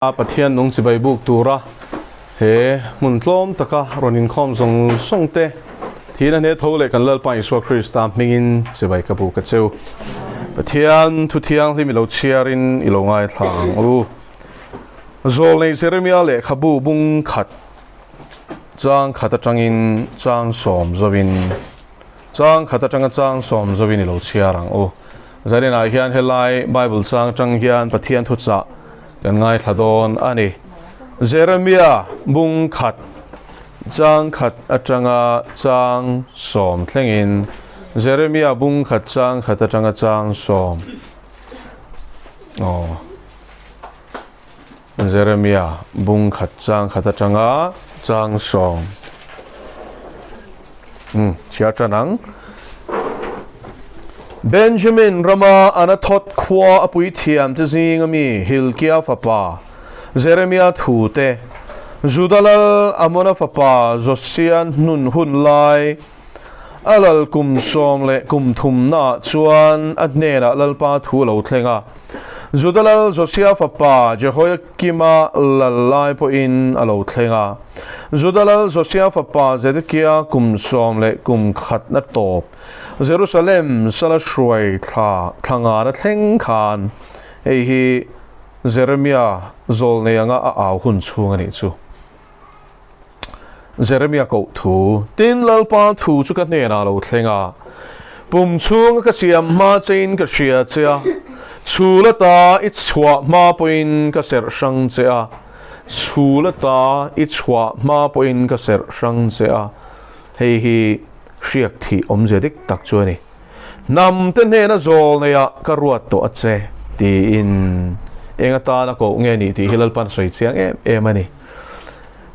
Pathian nung si Baibuk tura he mun tlom taka ronin khom song songte thina ne thole kan lalpa Isu Krista mingin si Bai kabu ka cheu Pathian Thutiang li milo chiarin ilongai thlang u zol nei Jeremia le khabu bung khat chang khata changin chang som zovin chang khata chang som zovin ilo chiarang u zarina hian helai Bible chang hian Pathian Thutak kan ngai thadon ani Jeremia bung khat chang khat atanga chang som thlengin Jeremia bung khat chang khat atanga chang som Jeremia bung khat chang khat atanga chang som chia chanang Benjamin Rama anathot khwa apui thiam te zingami hilkia fapa Jeremia thute Judalal amona fapa Josian nun hun lai alal kum som le kum thum na chuan adnera lalpa thu lo thlenga Judalal Josia fapa Jehoiakima lalai po in alo thlenga Judalal Josia fapa Zedekia kum som le kum khat na top Jerusalem sala shruai thanga na thleng khan hei hi Jeremia zol ne anga a au hun chung ani chu Jeremia ko thu tin lalpa thu chu ka ne na lo thlenga pum chung ka siam ma chain ka sia cha chulata I chwa ma poin ka ser sang cha chulata I chwa ma poin ka ser sang cha hei hi riak thi omje dik tak chuani nam te ne na zol ne ya ka ruat to ache ti in engata na ko nge ni ti hilal pan soi chiang em ani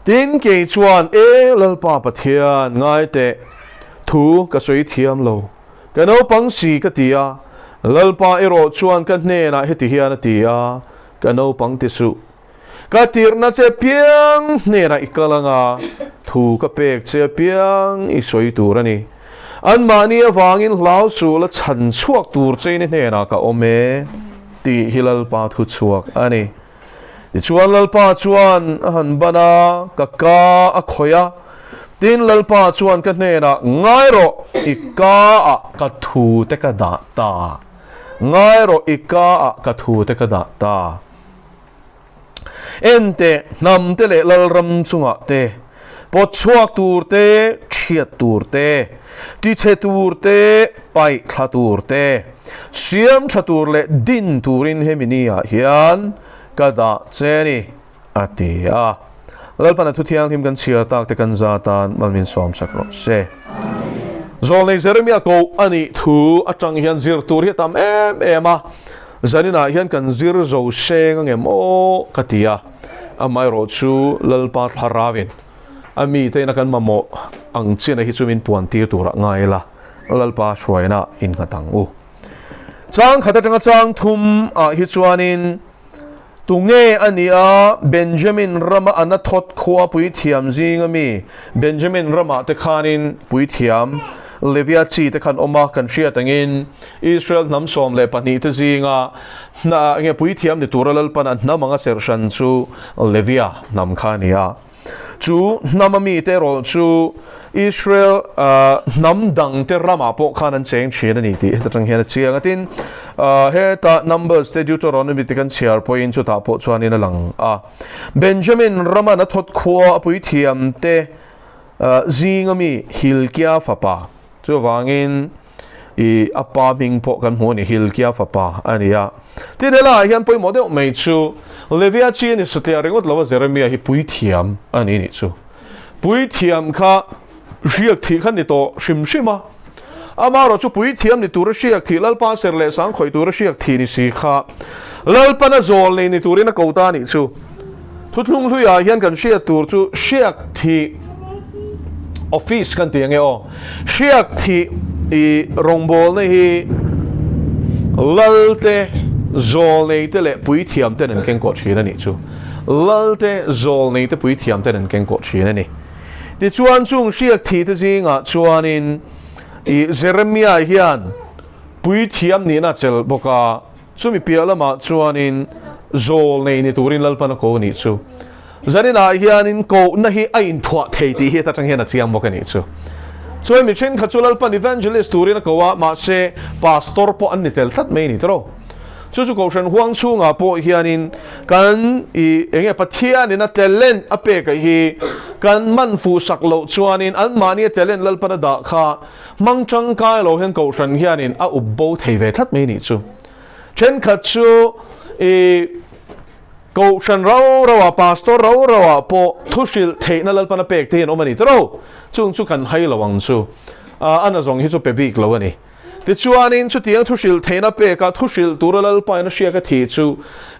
tin ke chuan lalpa Pathian ngai te thu ka soi thiam lo ka no pang si ka tia lalpa ero chuan ka ne na heti hian tia ka no pang ti su ka tir na che piang ne ra ikalanga thu ka pek che piang I soi turani an mani awangin hlau su la chan chuak tur che ni ne na ka ome ti hilal pa thu chuak ani ti chuan lalpa chuan han bana ka a khoya tin lalpa chuan ka ne na ngai ro ika a ka thu te ka da ta ngai ro ika a ka thu te ka da ta ente nam te le lal ram chunga te pot chuak tur te thiat tur te ti che tur te pai thla tur te siam tha tur le din turin heminia hian kada cheni atia lalpana Thutiang him kan chia tak te kan zatan malmin som sakro se zol nei Jeremia ko ani thu atang hian zir tur hi tam ema zanina hian kan zir zo seng ngem o katia amai ro chu lalpa tharawin ami te na kan mamo ang china hi chumin puan tir tura ngai la lalpa shwaina in katang u chang khata chang thum a hi chuanin tunge ania Benjamin Rama anathot khwa pui thiam zingami Benjamin Rama te khanin pui thiam Levia chi te khan oma kan shia tangin Israel nam som le pani te zinga na nge pui thiam ni turalal pan na manga sershan chu Levia nam khania chu namami te ro chu Israel nam dang te rama po khanan cheng china ni ti ta chang hian chiang atin he ta numbers te Deuteronomy te kan share point chu ta po chuan in lang Benjamin Rama na thot khwa pui thiam te zingami hilkia fapa chu wangin I apa ming po kan mo ni hilkia fapa ania tinela hian poi model mai chu Levia chi ni satya ringot lawa Jeremia hi pui thiam ani ni chu pui thiam kha riak thi khan ni to shima ama ro chu pui thiam ni tur riak thi lalpa ser le sang khoi tur riak thi ni si kha lalpa na zol ni turina kota ni chu thutlung hluya hian kan sia tur chu riak thi office kan ti nge o riak thi I rongbol ne hi lalte zol nei te le pui thiam te nan ken ko china ni chu lalte zol nei te pui thiam te nan ken ko china ni ti chuan chung riak thi te zinga chuanin I Jeremia hian pui thiam ni na chel boka chumi pialama chuanin zol nei ni turin lalpa na ko ni chu zanina hianin ko na hi a in thua thei ti hi ta chang hian a chiang mo ka ni chu so mi chen kha chu lalpa evangelist turin ko wa ma se pastor po an ni tel that mai ni tro chu chu ko shan huang chu nga po hianin kan I enge pathian in a talent a pe ka hi kan man fu sak lo chuanin an mani talent lalpa na da kha mang chang kai lo hen ko shan hianin a ubbo thei ve that mai ni chu chen kha chu ko shan rawa pastor rawa po thusil thei na lalpa na pek te no mani tro chung chu kan hai lawang chu ana zong hi chu pe bik lo ani ti chuanin chu tiang thusil thei na pe ka thusil turalal pa na sia ka thi chu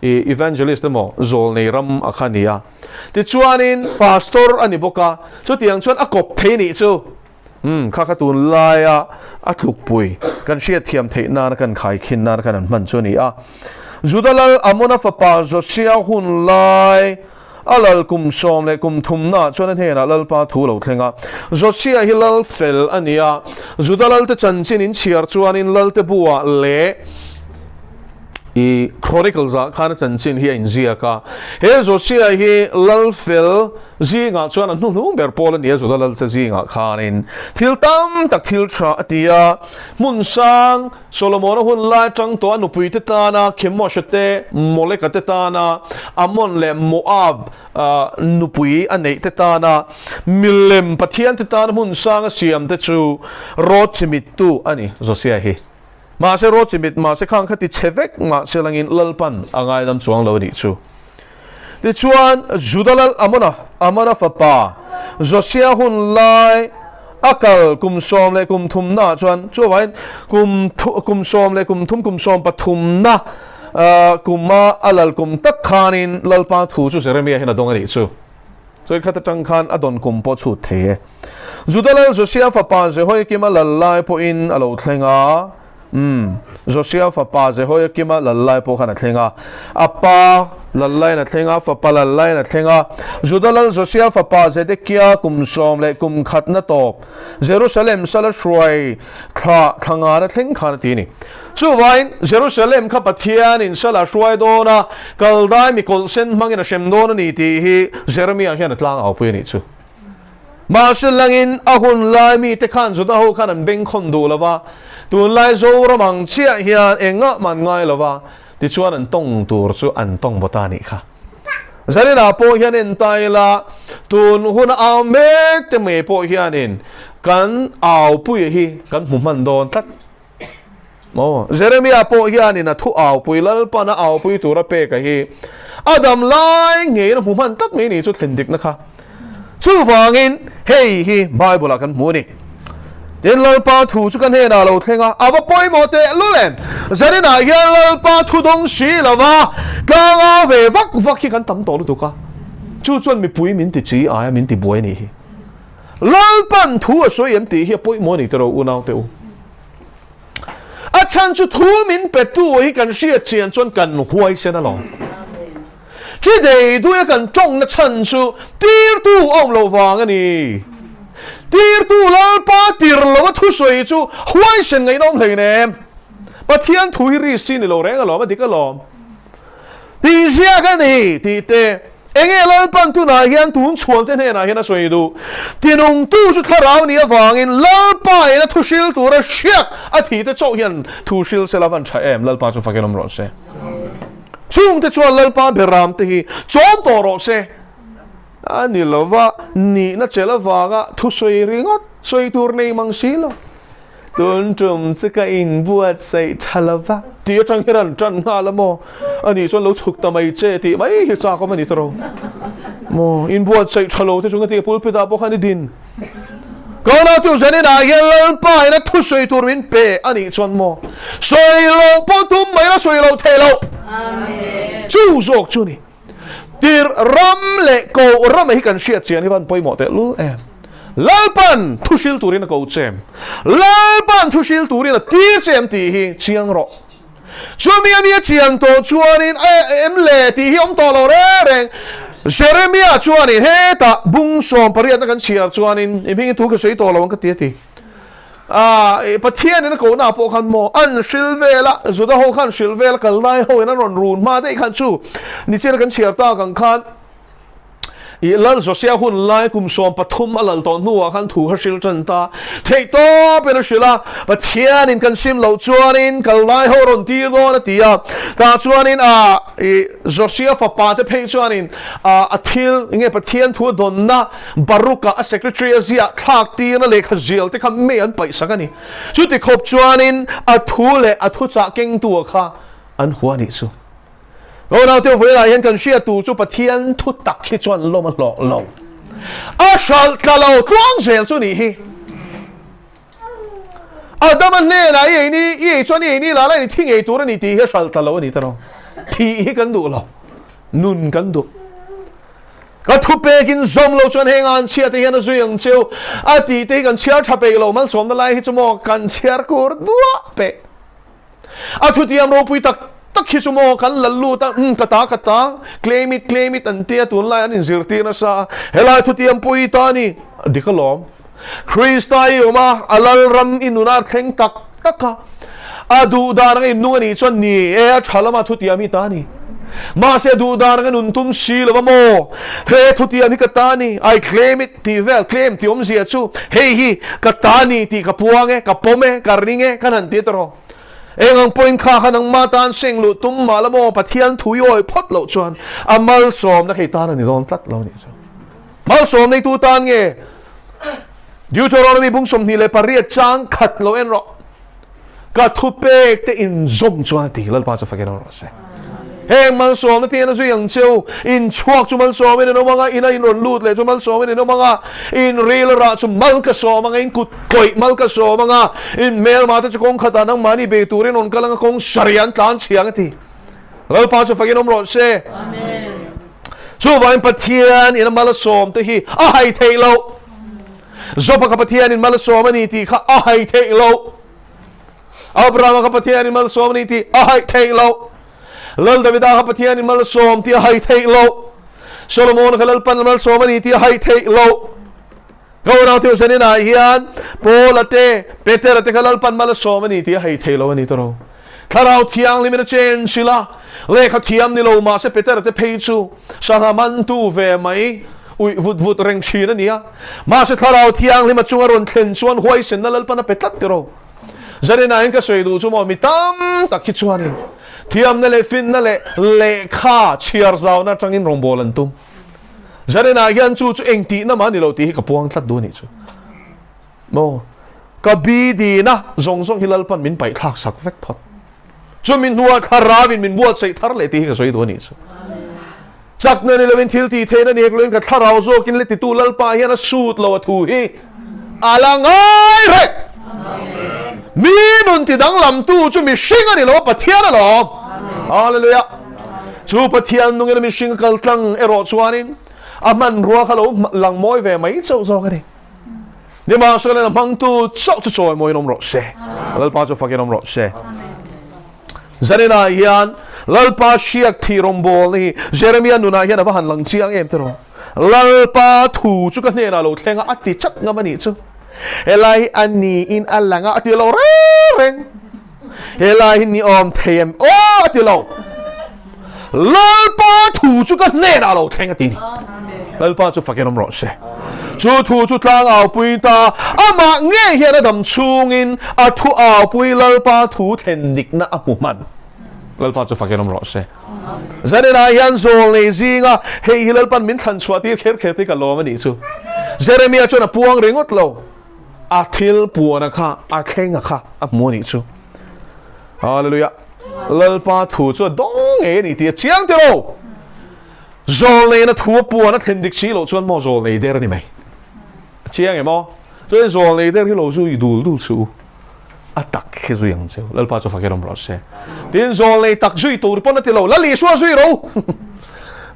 evangelist mo zol nei ram akhania ti chuanin pastor ani boka chu tiang chuan akop thei ni chu kha kha tun laia a thuk pui kan sia thiam thei na kan khai khin na kan man chu ni a Zudalal amona fa pa zo sia hun lai alal kum som le kum thum na chuan he na lalpa thu lo thlenga zo sia hilal fel ania Zudalal te chan chin in chiar chuan in lal te buwa le chronicles a khana chan chin hi in zia ka he zo sia hi lal fel zi nga chuan an nu ber pol ania Zudalal che zi nga khanin thil tam tak thil thra atia mun sang Solomon hun lai chang to anu pui te ta na khemo shte moleka te ta na amon le moab nu pui anei te ta na milem pathian te ta na mun sang siam te chu ro chimit tu ani zo sia hi ma se ro chimit ma se khang khati chevek ma se langin lalpan angai dam chuang lo ni chu ti chuan Zudalal amona fa pa zo sia hun lai akal kum som le kum thum na chuan chu wain kum som le kum thum kum som pathum na kuma alal kum tak khanin lalpa thu chu seremia hena dong ani chu choi khata chang khan adon kum po chu the Zudalal zosia fa pa je hoi kima lalai po in alo thlenga zosia fa pa je hoi kima lalai po khana thlenga apa lalai na thlenga fa pa lalai na thlenga Zudalal zosia fa pa je de kia kum som le kum khat na top Jerusalem sala shroi thanga na thleng khan ti ni chu wain Jerusalem kha pathian in sala shroi do na kaldai mi kol sen mangina shem do na ni ti hi Jeremiah hian tlang au pu ni chu ma langin ahun lai mi te khan zuda ho khan an beng khon do lawa tun lai zo ramang chia hian enga man ngai lawa ti chuan an tong tur chu an tong botani kha zarina po hian en tai la tun hun a mek te me po hian in kan au pui hi kan hum man don tak mo Jeremiah po hian in a thu au pui lal pa na au pui tura pe ka hi adam lai nge na hum man tak me ni chu thendik na kha chu wangin hei hi Bible kan mu ni den lalpa thu chu kan he na lo thlenga awa poi mo te lulen zarina hian lalpa thu dong si lawa ka nga ve vak hi kan tam to lu ka chu chuan mi pui min ti chi a min ti boi ni hi lalpan thu a soi em ti hi poi mo ni te ro u nau te u a chan chu thu min pe tu hi kan sia chian chuan kan huai se na lo chỉ để tôi cần trông nó chân su tiệt tu ông lâu vàng anh đi tiệt tu là ba tiệt lâu thu suy chu hoài sinh ngày nông thầy nè bà thiên thu hi ri xin lâu rẽ cái lò mà đi cái lò đi ra cái này thì thế anh nghe lời ban tu này hiện tu chuẩn thế này này hiện suy tu tiền ông tu su thà rau này vàng in lời ba này thu sil tu ra siết à thì thế chỗ hiện thu sil sẽ là văn trái em lời ba chu phải cái nông rồi sẽ chung te chuan lalpa beram te hi chom to ro se ani lova ni na chela wanga thu soi ringot soi tur nei mang silo tun tum sika in buat sai thalawa ti chang hiran chan nga lamo ani chuan lo chuk ta mai che ti mai hi cha ko mani tro mo in buat sai thalo te chung te pulpita po khani din Kona tu zani na hian lalpa ina thu soi tur min pe ani chuan mo soi lo po tum mai la soi lo the lo Amen. Chu zok chu ni tir ram le ko ram hi kan sia chian hi van poi mo te lu em lalpan thu sil turin ko chem lalpan thu sil turin tir chem ti hi chiang ro chu mi chiang to chuanin em le ti hi om to lo re reng Jeremiah chuanin he ta bung som pariat kan chiar chuanin iming tu ka sei to lo ka ti ti Pathian in ko na po khan mo an silvela zuda ho khan silvela kal nai ho na ron run ma dei khan chu ni cher kan chiar ta kan khan i lal sosia hun lai kum som pathum alal ton nuwa khan thu har sil chan ta thei to pe sila Pathian in kan sim lo chuan in kal nai ho ron tir do na tia ta chuan in sosia fa pa te phei chuan in athil nge Pathian thu don na baruka a secretary azia thak ti na lekha jil te kham me an paisa ka ni chu ti khop chuan in athu le athu cha keng tu kha an huani chu rồi nào tiêu với lại hiện cần suy tu cho Pathian Thutak khi chọn lo mà lo sao ta lo quang dễ cho你 đó mà nè này vậy ni vậy cho ni là lại听嘢多了你第一sao ta lo你知道第一根度lo nun根度cái thu bê kinh zoom lo chọn hàng ăn chia thì hiện nó duy ang chiêu đi thì cần chia tháp bê lo mà zoom nó lại cho mo cần chia cột đua bê thu tiêm lo bụi tắc tắc khi chúng mo kan lalu ta kata claim it an tia tun lai an in zirti na sa helai thu tiam pui ta ni dikalom Christai uma alal ram inuna theng tak taka adu dar ngai nu ni chon ni thalama thu tiam ta ni ma se du dar ngai nun tum sil wa mo he thu tiam kata ni I claim it ti vel claim ti zia chu he hi kata ni ti kapuange kapome karringe kanan ti tro ang point kha khanang matan seng lu tum malamo Pathian thuyoi phot lo chuan amal som na khita na ni don tlat lo ni chu mal som nei tu tan nge Deuteronomy bung som ni le paria chang khat lo en ro ka thupe te in zom chuan ti lalpa cha fagen ro se heng mal som na te na zu yang cheu in chuak chu mal som in no manga ina in ron lut le chu mal som in no manga in real ra chu mal ka som manga in kut koi mal ka som manga in mel ma ta chu kong khata nang mani be turin on kalang kong sarian tlan chiang ti lal pa chu fagen ro se amen chu vain Pathian in mal som te hi a hai thei lo zopa ka Pathian in mal som ani ti kha a hai thei lo Abraham ka Pathian in mal som ani ti a hai thei lo lal Davida ka Pathian in mal som ti hai thei lo Solomon ka lal pan mal som ani ti hai thei lo go na tu sanin a hian Paul ate Peter ate ka lal pan mal som ani ti hai thei lo ani to tharau thiang limina chen sila le kha thiam ni lo ma se Peter ate phei chu sanga man tu ve mai ui vut reng chi na nia ma se tharau thiang lima chunga ron thlen chuan huai sen na lal pan a petlat ti ro zarina in ka soi du chu mo mi tam tak ki chuanin thiam na le fin na le kha chiar zau na tangin rombol an tum zarina hian chu engti na ma ni lo ti ka puang thlat du ni chu mo ka bi di na zong hilal pan min pai thak sak vek phat chu min huwa tharawin min buat sei thar le ti ka soi du ni chu chak na ni lewin thil ti the na ni ekloin ka tharau zo kin le ti tu lalpa hian a suit lo thu hi alangai rek mi nun ti dang lam tu chu mi sing ani lo Pathian a lo hallelujah chu Pathian nung mi sing kal tlang ero chuanin aman ruwa khalo lang moi ve mai chau zo ka ni ni ma so le mang tu chau chu choi moi nom ro se lalpa chu fakin nom ro se zarina hian lalpa shiak thi rombol ni Jeremiah nuna hian ava han lang chiang em tero lalpa thu chu ka ne na lo thlenga ati chat nga mani chu helai ani in alanga ati lo reng helai ni om them o ati lo lalpa thu chu ka ne na lo thlenga ti lalpa chu fakin om ro se chu thu chu tlang au pui ta ama nge hian adam chungin a thu au pui lalpa thu thlen dik na apu man lalpa chu fakin om ro se zarina hian zol nei zinga hei hilal pan min than chhuati kher ti ka lo mani chu Jeremiah chu na puang ringot lo a thil puana kha a khenga kha a moni chu hallelujah lalpa thu chu dong e ni ti chiang ti lo zol nei na thu puana thlen dik chi lo chuan mo zol nei der ni mai chiang e mo chuan zol nei der hi lo chu i dul chu atak khi zui ang cheu lalpa chu fakin om ro se tin zol nei tak zui tur pon ti lo lali suwa zui ro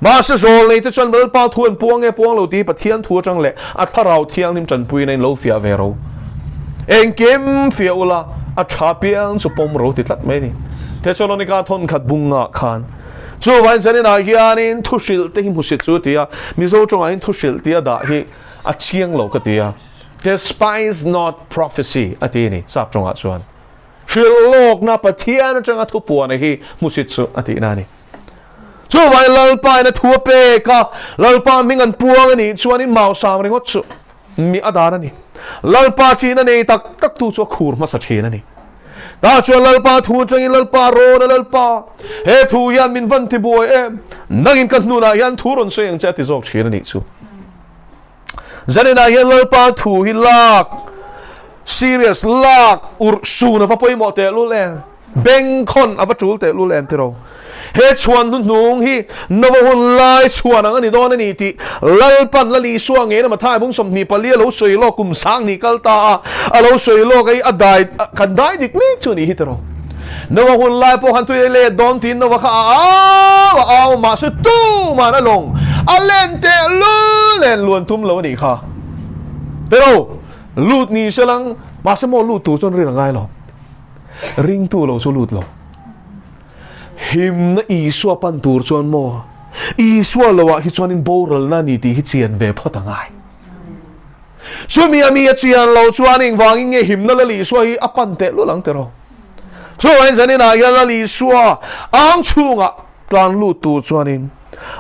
ma se zol nei te chuan lalpa thuan puang lo ti Pathian thu chang le a tharau thiang nim chan pui nei lo fia ve ro eng kem fia ula a tha piang chu pom ro ti tlat mai ni Thessalonica thon khat bunga khan chu wan zanin a hianin thusil te hi musit chu tia Mizo chonga in thusil tia da hi a chiang lo ka tia despise not prophecy ati ni sap chonga chuan shil lok na pathian changa thu puan hi musit chu ati na ni chu vai lalpa na thu pe ka lalpa mingan puang ani chuan in mau sam ringot chu mi adana ni lalpa china nei tak tak tu chu khur ma sa thina ni ta chuan lalpa thu chang in lalpa ro na lalpa he thu hian min van ti boy em nangin kan nu na hian thu ron se ang cha ti jok thina ni chu zanina hian lalpa thu hi lak serious lak ur su na pa poi mo te lu len beng khon ava chul te lu len te ro he chuan nung hi nawa hun lai chuan ang ani don ani ti lalpan lali suang e na mathai bung som ni palia lo soi lo kum sang ni kalta a lo soi lo kai adai kan dai dik me chu ni hitero nawa hun lai po han tu le don tin nawa kha a ma su tu ma na long a len te lu len luan tum lo ni kha pero lut ni selang ma se mo lut tu chon ri ngai lo ring tu lo chu lut lo him na iswa pan tur chuan mo iswa lawa hi chuan in boral na ni ti hi chian ve photangai chu mi chian lo chuan ing wang nge him na li swa hi apan te lo lang te ro chu wen zani na ya la li swa ang chunga tlan lu tu chuan in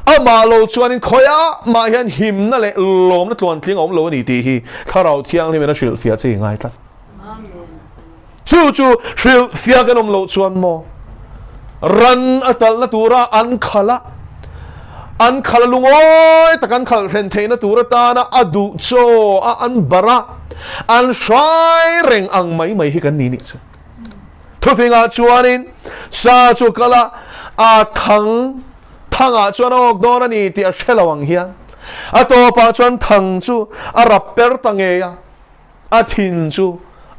ama lo chuan in khoya ma hian him na le lom na tlon tling om lo ni ti hi kharau thiang ni me na shil fia chi ngai ta chu shil fia kan om lo chuan mo ran atal na tura an khala lungoi takan khal then theina tura ta na adu cho a an bara an shai reng ang mai hi kan ni ni chu thufinga chuanin sa chu kala a thanga chuan ok don ani ti a shelawang hian a to pa chuan thang chu a rapper tangeya a thin chu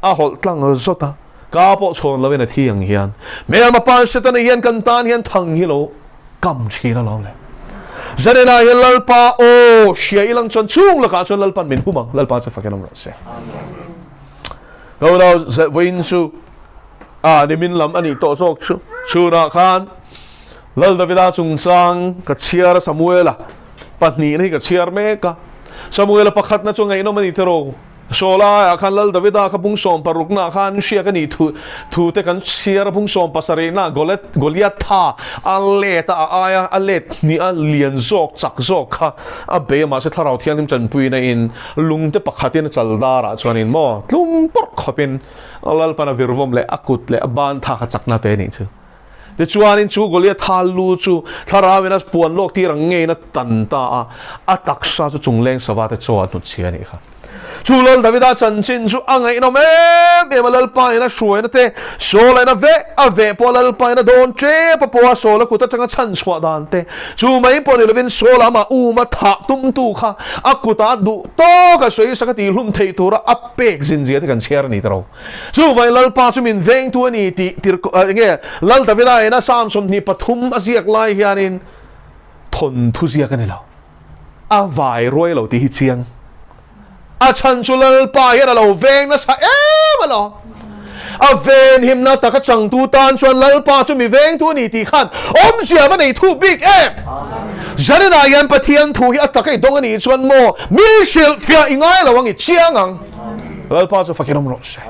a hol tlang zota ka po chon lo na thiang hian me ma pan se tan hian kan tan hian thang hi lo kam thina lo le zanena hian lalpa o shia ilang chon chung la ka chon lalpan min humang lalpa cha fakenam ro se go now za win su ni min lam ani to sok chu na khan lal davida chung sang ka chiar samuela patni ni ka chiar me ka samuela pakhat na chung ai no mani tero sola khan lal davida ka bung som parukna khan shia ka ni thu te kan chiar bung som pasare na goliath tha aleta aya alet ni a lian zok chak zok kha a be ma se tharau thiang nim chan pui na in lung te pakhatin chaldara chuanin mo tlum por khopin lal pana virvom le akut le aban tha kha chakna pe ni chu te chuanin chu goliath tha lu chu tharawina puan lok ti rang nge na tan ta a taksa chu chungleng sawa te chaw nu chiani kha chu lal davida chan chin chu angai no me lal pa ina shoi na te sola na ve po lal pa ina don che pa po sola ku ta changa chan chwa dan te chu mai po ni lovin sola ma u ma tha tum tu kha akuta du to ka soi sa ka ti hlum thei tura apek zin zia te kan cher ni tro chu vai lal pa chu min veng tu ani ti tir nge lal davida ina sam som ni pathum aziak lai hianin thon thu zia ka ni lo a vai roi lo ti hi chiang a chan chu lal pa hian a lo veng na sa em lo a ven him na ta ka chang tu tan chuan lal pa chu mi veng tu ni ti khan om sia ma nei thu big em zanena yan pathian thu hi atakai dong ani chuan mo mi shil fia ingai lawang I chiang ang lal pa chu fakinom ro se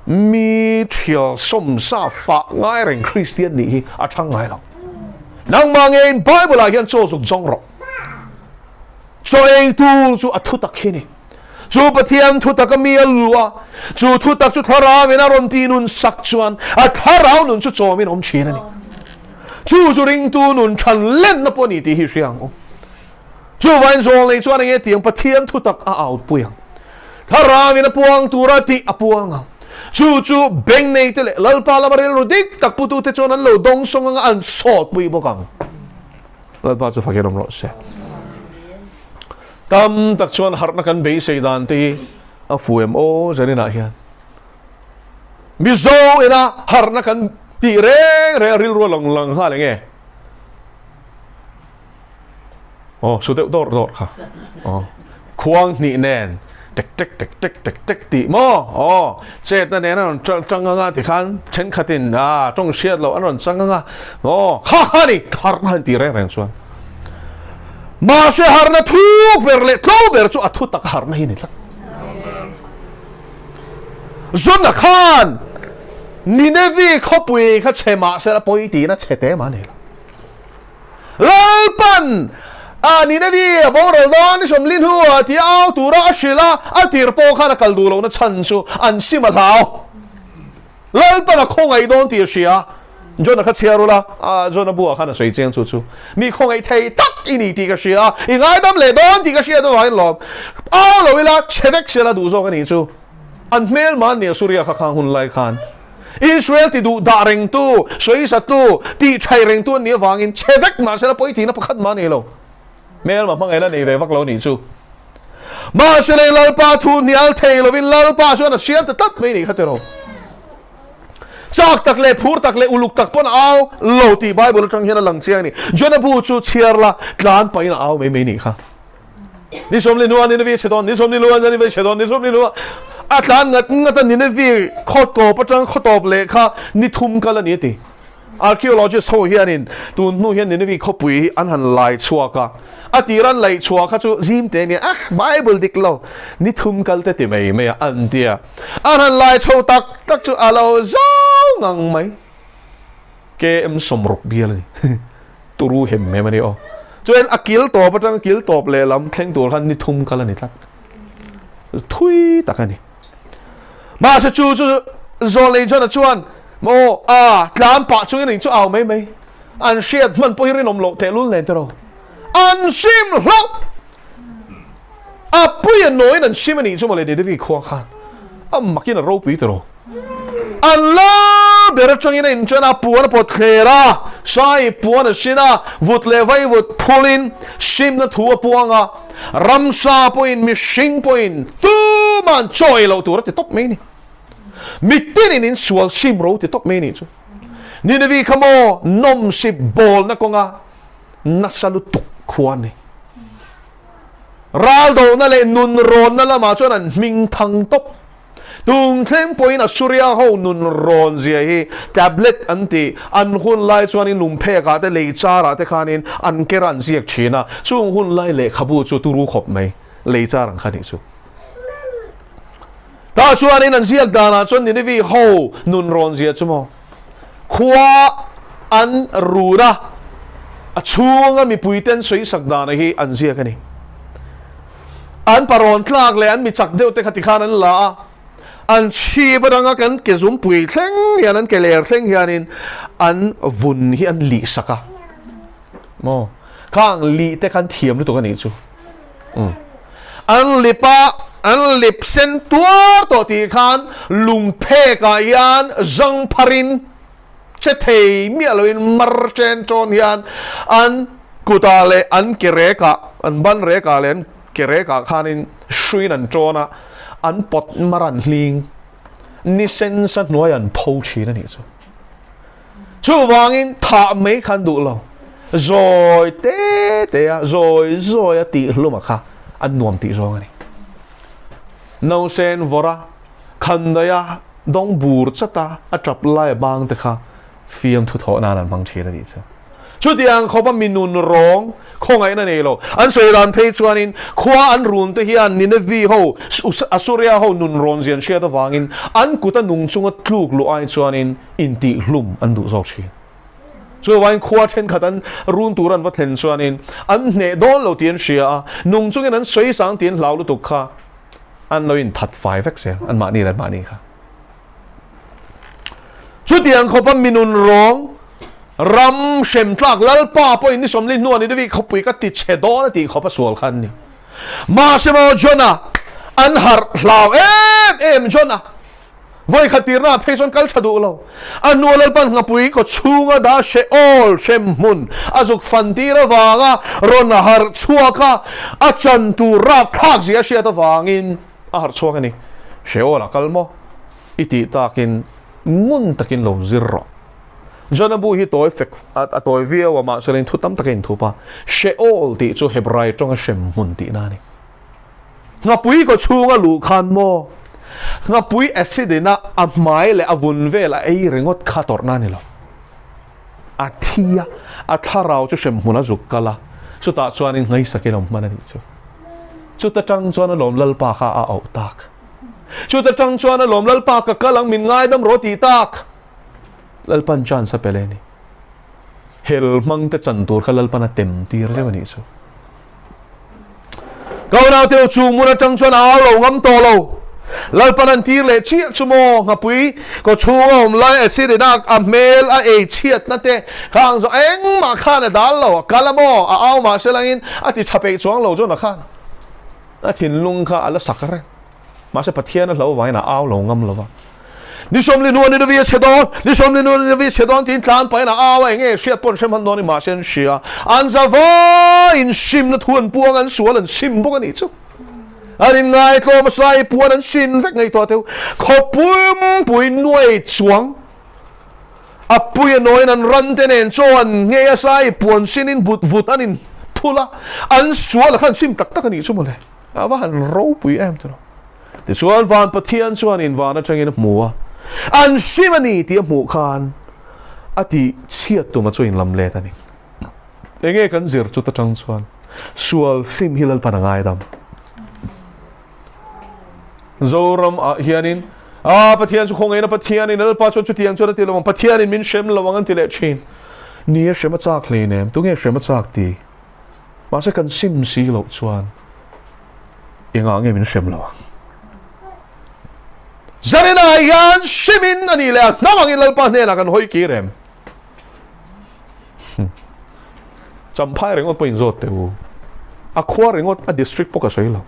mi thia som sa fa ngai reng christian ni hi a thang ngai lo nang mangen bible a hian cho zuk jong ro cho ei tu chu a thu tak hi ni chu pathian thutak mi alwa chu thutak chu thara mena ron ti nun sak chuan a tharau nun chu chomin om chin ani chu ring tu nun than len na poni ti hi riang chu wain zong le chuan nge tiang pathian thutak a out puyang thara mena puang tura ti apuang chu beng nei te lalpa lamaril rodik tak putu te chon an lo dong song ang an sot pui bokang lalpa chu fakirom ro se tam tak chuan har na kan be sei dan te a fuem o zanina hian Mizo ina har na kan ti re ril ro lang ha le nge su te dor kha khuang ni nen tek ti mo chet na ne na chang nga ti khan chen khatin tong siat lo an ron chang nga ha ni har na ti re reng chuan ma se har na thu ber le tlo ber chu a thu tak har na hi ni tlak zon na khan Ninevi khopui kha chema sela poiti na chete mane lalpan Ninevi borol don somlin hu ti au tura shila atir po kha na kaldulo na chansu an simalao lalpan na khongai don ti sia jona kha chiarula jona bua kha na soi cheng chu chu mi khongai thei tak ini ti ka sia ingai dam le don ti ka sia do hain lom lo ila chedek sela du zo ka ni chu an mel man ne surya kha khang hun lai khan Israel ti du da reng tu soi sa tu ti chai reng tu ni wangin chedek ma sela poiti na pakhat man elo mel ma mangai la nei ve vak lo ni chu ma sela lalpa thu nial thei lovin lalpa so na siam ta tat mai ni khatero chak tak le phur tak le uluk tak pon au lo ti bible tang hian lang chiang ni jona bu chu chiarla tlan pai na au mai mai ni kha ni som le nuan ni ve chedon ni som ni luan ni ve chedon ni som ni luan atlan ngat ni ve khoto patang khoto le kha ni thum kala ni ti archaeology so hianin tu nu hian ni ve khopui an han lai chuaka atiran lai chuaka chu zim te ni bible diklo ni thum kal te ti mai mai an tia an han lai chho tak chu alo zau ngang mai ke em somrok bial ni turu hem me mani o chuan akil to patang kil top le lam thleng tur khan ni thum kala ni tak thui takani ma se chu zo le chona chuan mo tlam pa chu ni chu au mai mai an shiat man po hirin om lo te lul len tero an sim lo puya noi nan simani chu mo le de vi khwa khan makin ro pi tero an la bera changin in chana puan pot khera sai puan sina vut le vai vut pulin sim na thu puanga ramsa point mi sing point tu man choi lo tur te top mai ni mitin in sual sim ro te top mai ni chu ni na vi khamo nom sip bol na konga nasalu tuk khuan ni raldo na le nun ron na lama chuan an ming thang top tung thleng point a surya ho nun ron zia hi tablet anti an hun lai chuan in lum phe ka te le chara te khanin an keran ziak thina chung hun lai le khabu chu turu khop mai le charang khani chu ta chuan in an ziak dana chuan ni vi ho nun ron zia chumo khwa an rura a chunga mi puiten soi sak dana hi an ziak ani an paron tlak le an mi chak deu te khati khan an la an chi badanga kan ke zum pui thleng hian an ke ler thleng hianin an vun hi an li saka mo khang li te khan thiam lu to kan ni chu an lipa an lip sen tuar to ti khan lung phe ka yan zang pharin che thei mi aloin mar chen ton hian an kutale an kereka an ban reka len kereka khanin shuin an chona an pot maran hling ni sen sa noi an pho chi na ni chu wangin tha mai khan du lo rồi te rồi ti luma kha an nuam ti zong ani no sen vora khandaya dong bur chata atrap lai bang te kha fiam thu tho nan mang thi ni chu tiang khopa minun rong khongai na nei lo an soiran phei chuanin khwa an run te hian ni na vi ho asuria ho nun ron zian sia ta wangin an kuta nung chunga tluk lu ai chuanin inti hlum an du zok chi so wain khwa then khatan run turan wa thlen chuanin an ne don lo tian sia nung chungin an soi sang tian lau lu tuk kha an lo in that five vek se an ma ni kha chu tiang khopa minun rong ram shem tlak lalpa po in som lin nuan ni vi khopui ka ti chedon ti khopa sual khan ni ma semo jona an har hlaw em jona voi khatirna pheson kal thadu lo anu lalpan ngapui ko chunga da she all shem mun azuk fantira wanga ron har chuaka achan tu rap thak zia sia ta wangin a har chuaka ni she all kalmo iti takin ngun takin lo zero jona bu hi toy fek at toy via wa ma selin thutam takin thupa sheol ti chu hebrai tonga shem mun ti na ni ngapui ko chunga lu khan mo ngapui acid na amai le avun vela ei rengot khator na ni lo athia atharau chu shem huna zukala chu ta chuanin ngai sakelom manani chu ta tang chuan lom lalpa kha a au tak chu ta chang chuan a lom lalpa ka kalang min ngai dam roti tak lalpan chan sa peleni hel mang ta chan tur kha lalpan a tem tir je mani chu kau nau teu chu mun a chang chuan aw lo ngam to lo lalpan an tir le chi chumo ngapui ko chu om lai a si nak a mel a e chiat na te khang zo eng ma khan a dal lo kalamo a aw ma selangin ati chape chuang lo zo na khan a thin lung kha ala sakare ma se pathian a lo vai na aw lo ngam lo wa ni som le nuan ni vi chedon ni som le nuan ni vi chedon tin tlan pa na aw nge hriat pon sem han doni ma sen sia an za va in sim na thuan puang an sual an sim bok ani chu arin ngai tlo ma sai puan an sin vek ngai to teu khopum pui nuai chuang a pui noi nan ran ten en chon nge a sai puan sinin but vut anin phula an sual khan sim tak tak ani chu mole awa han ro pui em to ti chuan van pathian chuan in van a changin muwa an simani ti mu khan ati chiat tu ma chu in lam le tani enge kan zir chu ta chang chuan sual sim hilal panangai dam zoram hianin pathian chu khong ena pathian in al pa chu tiang chu ti lawang pathian in min shem lawang an ti le chin ni a shem chak le nem tu nge shem chak ti ma se kan sim si lo chuan inga nge min shem lawang zarina yan shimin ani le nawang in lalpa ne la kan hoi ki rem champhai rengot po in zot teu a khwa rengot a district po ka soi lo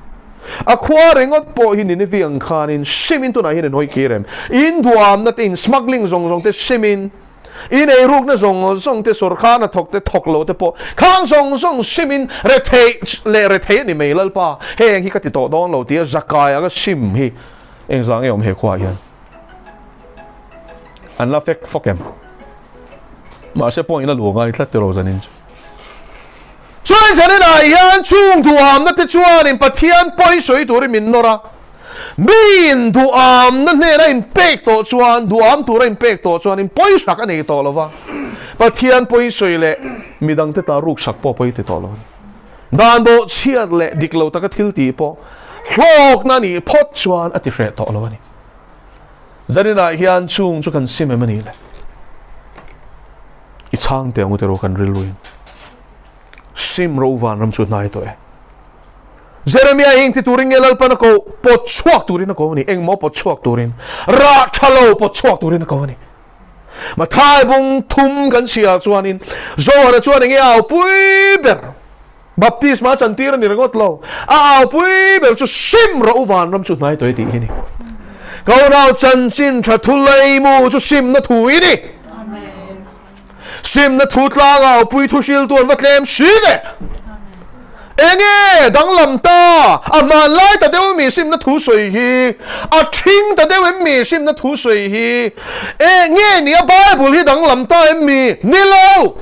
a khwa rengot po hin ni viang khan in simin tu na hin hoi ki rem in duam na in smuggling zong zong te simin in ei ruk na zong te sorkha na thok te thok lo te po khang zong simin re the ni me lalpa he ang hi ka ti to don lo ti zakai aga sim hi eng zang em he khwa hian an la fek fokem ma se po ina lu ngai tlat te ro zanin chuan chane na hian chung duam na te chuan in pathian poi soi tur min nora min duam na ne na in pek to chuan duam tur in pek to chuan in poi sak ani to lova pathian poi soi le midang te ta ruk sak po poi te to lo dan bo chiat le diklo ta ka thil ti po hlok na ni phot chuan ati hre to lo ani zanina hian chung chu kan sim mani le I chang te ngu te ro kan riluin sim ro van ram chu nai to e Jeremiah hing ti turing elal pa na ko pot chuak turin na ko ni eng mo pot chuak turin ra thalo pot chuak turin na ko ni ma thai bung thum kan sia chuanin zo ra chuan nge au pui ber baptisma chantir ni rangot lo au pui ber chu sim ro van ram chu nai to ti ni ko nau chan chin tha thulai mu chu sim na thui ni sim na thu tla au pui thu sil tuan vatlem si de enge dang lam ta ama lai ta deu mi sim na thu soi hi a thing ta deu mi sim na thu soi hi enge ni a bible hi dang lam ta mi ni lo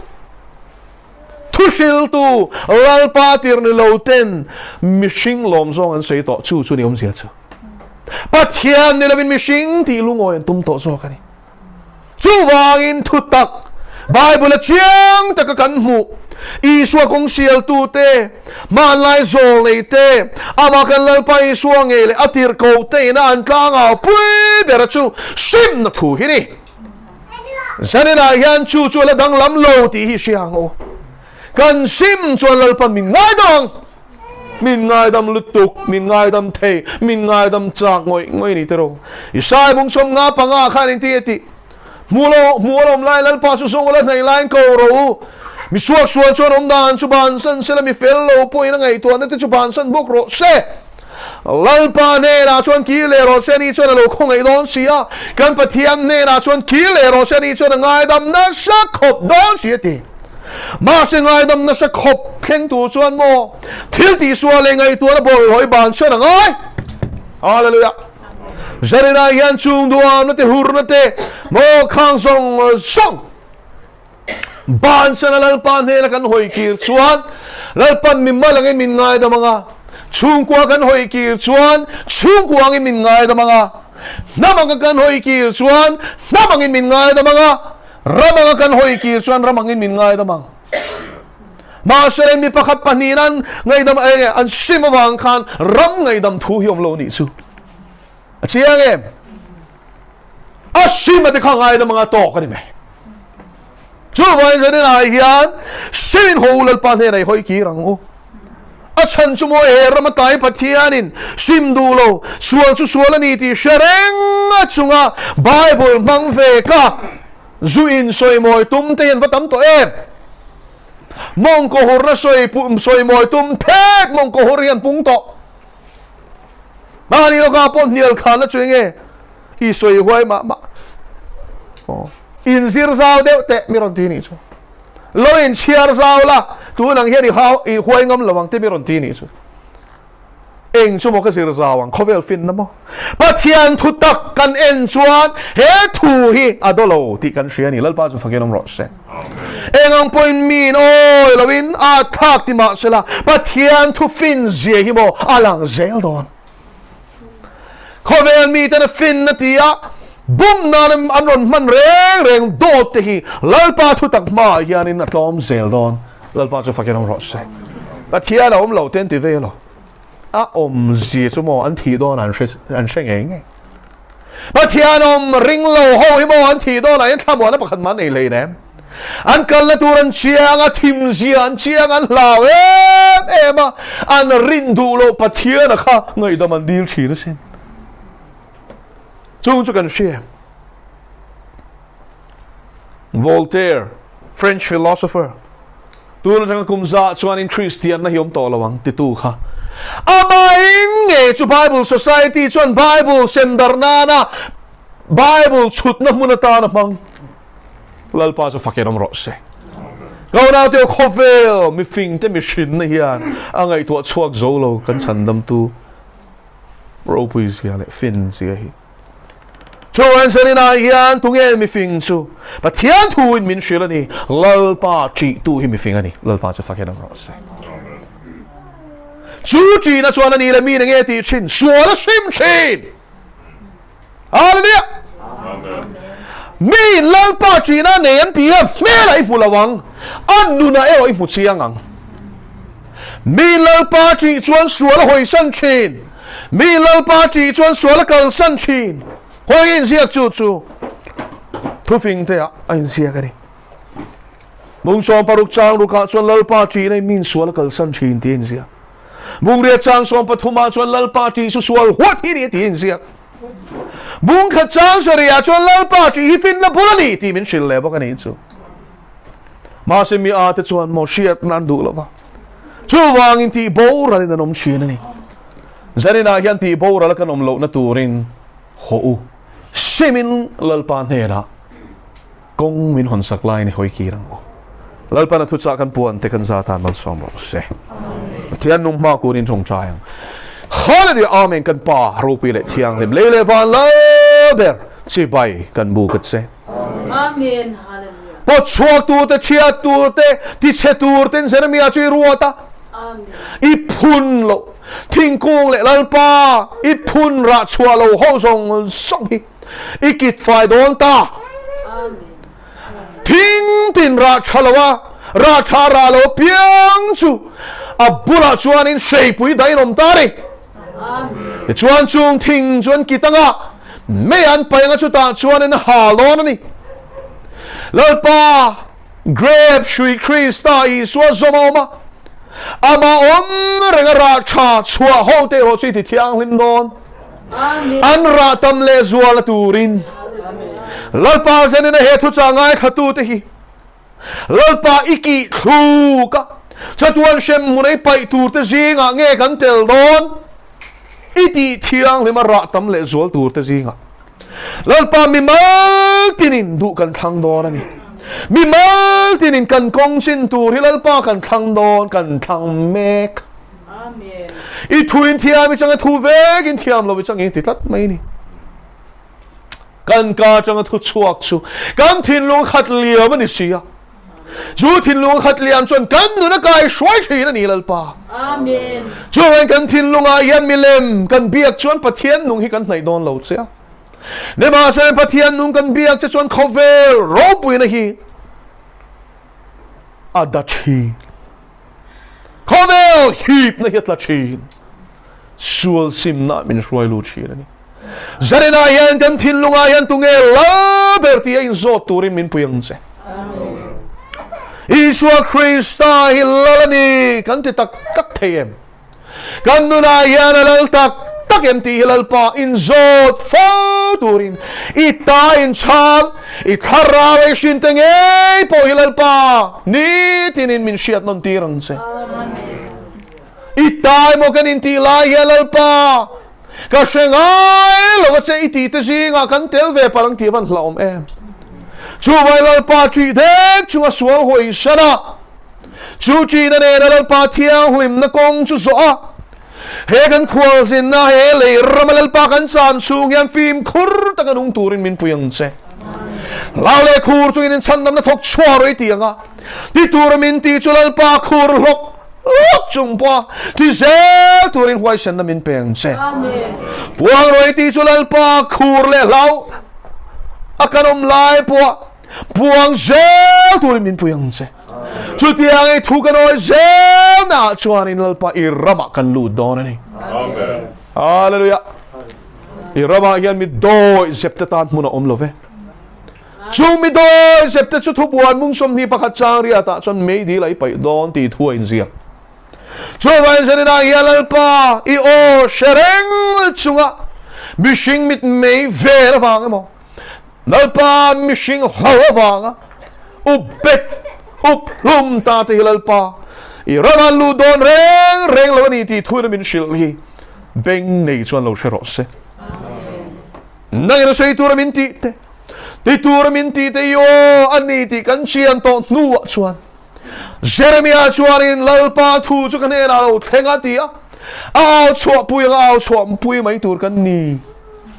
thu sil tu lalpa tir ni lo ten mi sing lom zong an sei to chu chu ni sia chu Pathian ni lavin mi sing ti lungoy an tum to zo ka ni chu wangin thutak Bible chiang ta ka kan mu Iswa kong sial tu te man lai zo le te ama kan lalpa iswa ngele atir kohte na an tlang pui bera chu sim na thu hi ni zanina hian chu chu la dang lam lo ti hi siang o kan sim chu lalpa min ngai dam lutuk min ngai dam the min ngai dam chak ngoi ni tero isai bung som nga pa nga khan ti ti mulom lai lalpa su song la nei line ko ro mi suak chuan om dan chu ban san sela mi fel lo po ina ngai to na te chu ban san bok ro se lalpa ne ra chuan ki le ro se ni chuan lo khong ai don sia kan pathian ne ra chuan ki le ro se ni chuan ngai dam na sa khop don sia ti ma se ngai dam na sa khop thleng tu chuan mo thil ti sual le ngai to na bol hoi ban chuan ngai hallelujah zarina yan chung duam na te hur na te mo khang song ban sana lalpan he na kan hoi kir chuan lalpan mi malangin min ngai da mga chung kwa kan hoi kir chuan chung kwangin min ngai da mga namang kan hoi kir chuan namangin min ngai da mga ramang kan hoi kir chuan ramangin min ngai da mga masere mi pakhat paninan ngai dam an simawang khan ram ngai dam thu hiom lo ni chu chiang em sim at khangai na mga to kani me chu vai zani na hian simin holal pan he nei hoi ki rang o chan chu mo e ramatai pathianin sim du lo sual chu sual ani ti shereng chunga bible mang ve ka zuin soi moi tum te yan vatam to em mong ko hor na soi moi tum phek mong ko hor yan pung to mani lo ka pon nial khan na chuenge i soi hoi ma in zir zau de te miron ti ni chu lo in chiar zau la tu nang hian i hoi ngam lawang te miron ti ni chu eng chu mo ka zir zawang khovel fin na mo Pathian Thutak kan en chuan he thu hi adolo ti kan hria ni lalpa chu fakenom ro se engang point min oi lovin a thak ti ma sela Pathian thu fin zia hi mo alang zel don khovel mi tan fin na tia bum nanam anron man reng do te hi lalpa Thutak ma hianin atlom zel don lalpa chu fakenom ro se Pathian om lo ten ti ve lo gì số mò anh thì đó là anh sẽ nghe Pathian ring lâu hô hi mò anh thì đó là anh tham mò nó bạc khẩn mãn này lấy nè anh cần là tu anh chiang anh thìm gì anh chiang anh lao em anh rin du lo Pathian à kha người đó mình deal chỉ đó xin chung cho cần share Voltaire French philosopher tu nó chẳng cùng za cho anh Christian na hiểm to lawang ti tu kha amain nge chu Bible Society chuan Bible sendarnana Bible chut na munata na mang lalpa chu fakenom ro se go na te khovel mi fing te mi shin na hian angai tu chuak zo lo kan chandam tu ro puis hian fin sia hi chu an sanina hian tungen mi fing chu Pathian thu in min shilani lalpa chi tu hi mi fing ani lalpa chu fakenom ro se chú chỉ na chuan ani la mi na nge ti chin sual la sim chin hallelujah mi lalpa chi na nem ti a me lai pulawang an nu na e oi mu chiangang mi lalpa chi chuan sual la hoi san chin mi lalpa chi chuan sual la kal san chin hoi in sia chu thu fing te a in sia ka ni mong som paruk chang ru ka chuan lalpa chi nei min sual la kal san chin ti in sia mung ria chang som pathuma chuan lalpa ti su sual what hi ri ti in sia mung kha chang saria chuan lalpa ti hi fin na bulani ti min shil le bak ani chu ma se mi a te chuan mo shiat nan du lova chu wang in ti bo ra ni nom chin ani zarina hian ti bo ra la kan om lo na turin ho u semin lalpa hera kong min hon saklai ni hoi ki rang lalpa na thucha kan puan te kan za ta mal som ro se Thian nung ma kunin chong chayang hallelujah amen kan pa rupi le thiang lim le van la ber chi bai kan bu kat se amen hallelujah po chuak tu te chia tu te ti che tu ten sermia chi ruata amen i phun lo thing kong le lalpa i phun ra chua lo ho song hi i kit fai don ta amen thing tin ra chalawa ra cha ra lo piang chu abula chuan in shape dai rom tari amen chuan chung thing chuan kitanga me an painga chu ta chuan in halon ani lalpa grape shui krista I so zomoma ama renga ra cha chua ho te ho chi ti thiang lim don amen an ra tam le zual turin lalpa zen in he thu changai khatu te hi lalpa iki thu ka chatuan shem munai pai tur te zinga nge kan tel don iti thiang lima ra tam le zual tur te zinga lalpa mi mal tinin du kan thang don ani mi mal tinin kan kong sin tur hi lalpa kan thang don kan thang mek amen I thuin thiam I chang thu vek in thiam lo chang ti tat mai ni kan ka chang thu chuak chu kan thin lung khat liam ani sia chú thiên lung khát liam chuan kan nu na kai shwai thi na ni lalpa amen chú wen kan thiên lung a yan milem kan biak chuan Pathian nung hi kan hnai don lo chia ne ma se Pathian nung kan biak che chuan khovel ro pui na hi a da chi khovel hip na hi tla chi sual sim na min shwai lu chi na ni Zarina yan kan thinlunga yan tunge la berti in zot turin min puyang se. Iswa Krista hilalani kan ti tak theyem. Kan nuna yan alal tak em ti hilalpa in zot fa turin. Ita in chal itharawe shintenge po hilalpa ni tinin min siat non tirang se. Ita mo kan inti la hilalpa. Kasi ngay lawat sa itita nga kan telve parang tiban laom em. Chuway lalpa chidek chunga sual hoy sana. Chuchi na nena lalpa tiang huim na kong chusoa. He kan kwal sin na he le ramalalpa kan Samsung yan film kur taganung turin min puyang se. Lale kur chungin chandam na tok chwaroy tianga. Di turin ti chulalpa kur lok chung po ti zel turin huay siya na min puyang se. Buang roy ti chulalpa kur le lau. Akanom lai po buang zel turin min puyang se. Chutiang ay tukanoy zel na chuanin lalpa irama kan ludo na ni. Hallelujah. Irama yan mi do zeptetan mo na omlove. Chung mi do zeptet su tubuan mong som ni pakatsang riata son may di lai pay don ti tuwain siya. Chuwain sa nina yan lalpa i o shereng chunga bishing mit may vera vanga mo. Lalpa mishing hawa vanga ubet uplum tati hilalpa iraman ludon reng lawaniti tuwa min shilhi beng nei chuan lo sherose nangina say tura min tite ti tura min tite yo aniti kan chian to nuwa chuan Jeremia chuanin lalpa thu chu kan era lo thenga tia aw chua puyang aw chua puy mai tur kan ni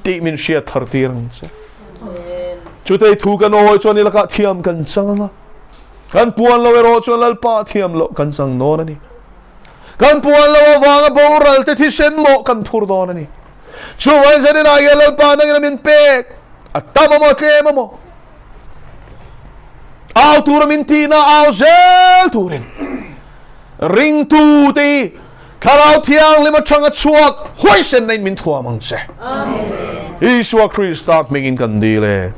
ti min shia thartirang se chutei thu kan oi chuan ilaka thiam kan changa kan puan lo ero chuan lalpa thiam lo kan sang no na ni kan puan lo wanga boral te thisen mo kan thur do na ni chuwai zanin ay lalpa nang min pek atama mo tlema mo aw tur min tina aw zel turin ring tu ti karaw thiang lima changa chuak hoisen nain min thua mang se amen Iswa Krista mingin kandile